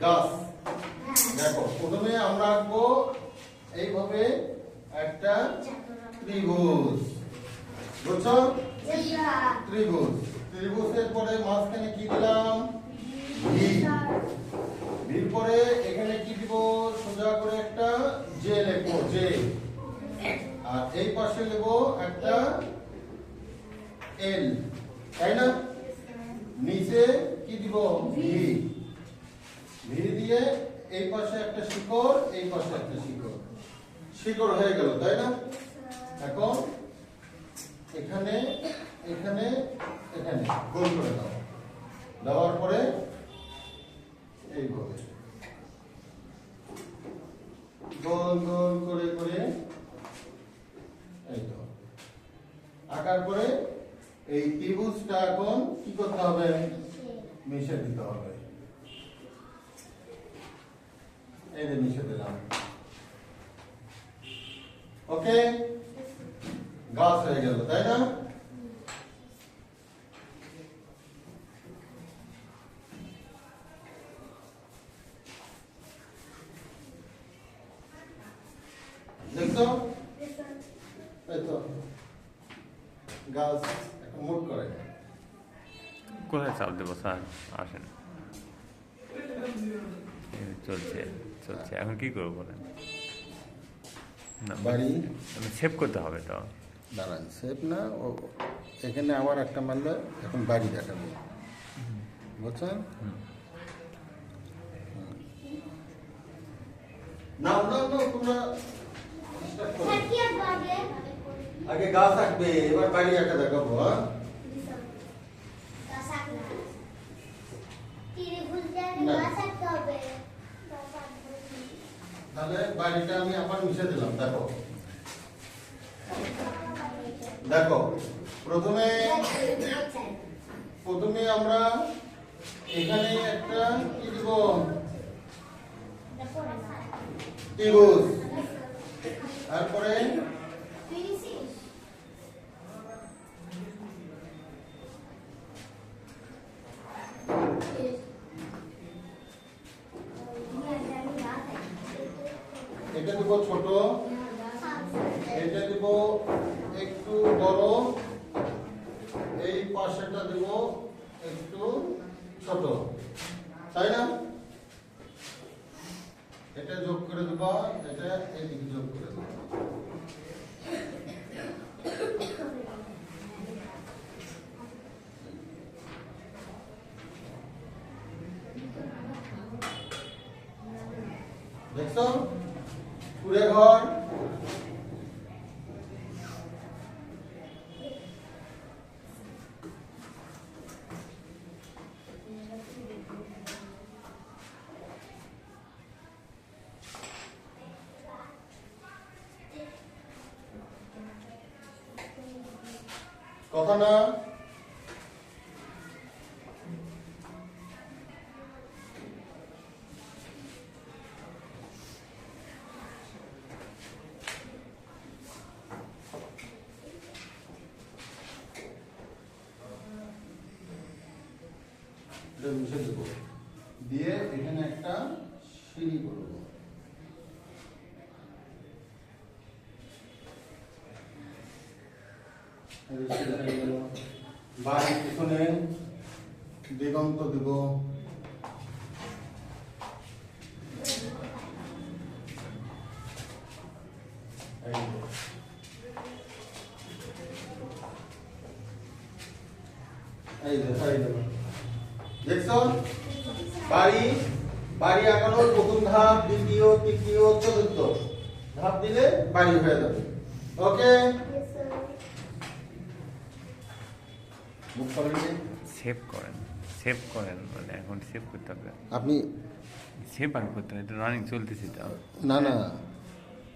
গাছ। দেখো প্রথমে আমরা আঁকবো এইভাবে একটা ত্রিভুজ, বুঝছো? ত্রিভুজ, ত্রিভুজের পরে মাঝখানে কি দিলাম? ভি। ভির পরে এখানে কি দিব? সোজা করে একটা জে লিখবো, জে। আর এই পাশে নেব একটা এল, তাই না? নিচে কি দিব? ভি। ভি দিয়ে এই পাশে একটা শিকড়, এই পাশে একটা শিকড়। শিকড় হয়ে গেল, তাই না? এখন এখানে এখানে এখানে গোল করে দাও। দেওয়ার পরে এইভাবে গোল গোল করে করে এই তো আঁকার পরে এই ত্রিভুজটা এখন কি করতে হবে? মিশে দিতে হবে। এই যে মিশে দিলাম। ওকে, গাছ হয়ে গেল, তাই না? দেখছো? এই তো গাছ এখন মুভ করে। কোথায় চাপ দেবো স্যার? আসেন, চলছে চলছে। এখন কি করবো বলেন? না, বাড়ি সেভ করতে হবে তো। দাঁড়ান, সেভ না, ও এখানে আবার একটা মারলে এখন বাড়ি দেখাবে, বুঝছেন? না না না, তোমরা আগে গাছ আঁকবে, এবার বাড়ি আঁকা দেখাবো। হ্যাঁ, তাহলে বাড়িটা আমি আবার মিশে দিলাম। দেখো দেখো, প্রথমে প্রথমে আমরা এখানে একটা কি দিব? ত্রিভুজ। তারপরে এটা দিব ছোট, এটা দিব একটু বড়, এই পাশেটা দিব একটু ছোট, তাই না? এটা যোগ করে দেবা, এটা এদিকে যোগ করে দেবা। দেখছো? কুড়ে ঘর। কথা না? মিশে দেবো, দিয়ে এখানে একটা সিঁড়ি করবো। বাড়ির পিছনে দিগন্ত দেব। দেখছো? বাড়ি বাড়ি আঁকানোর প্রথম ধাপ, দ্বিতীয়, তৃতীয়, চতুর্থ ধাপ দিলে বাড়ি হয়ে যাবে। ওকে, সেভ করেন, সেভ করেন, মানে এখন সেভ করতে হবে। আপনি সেভ আর করতে হবে, এটা রানিং চলতেছে তো। না না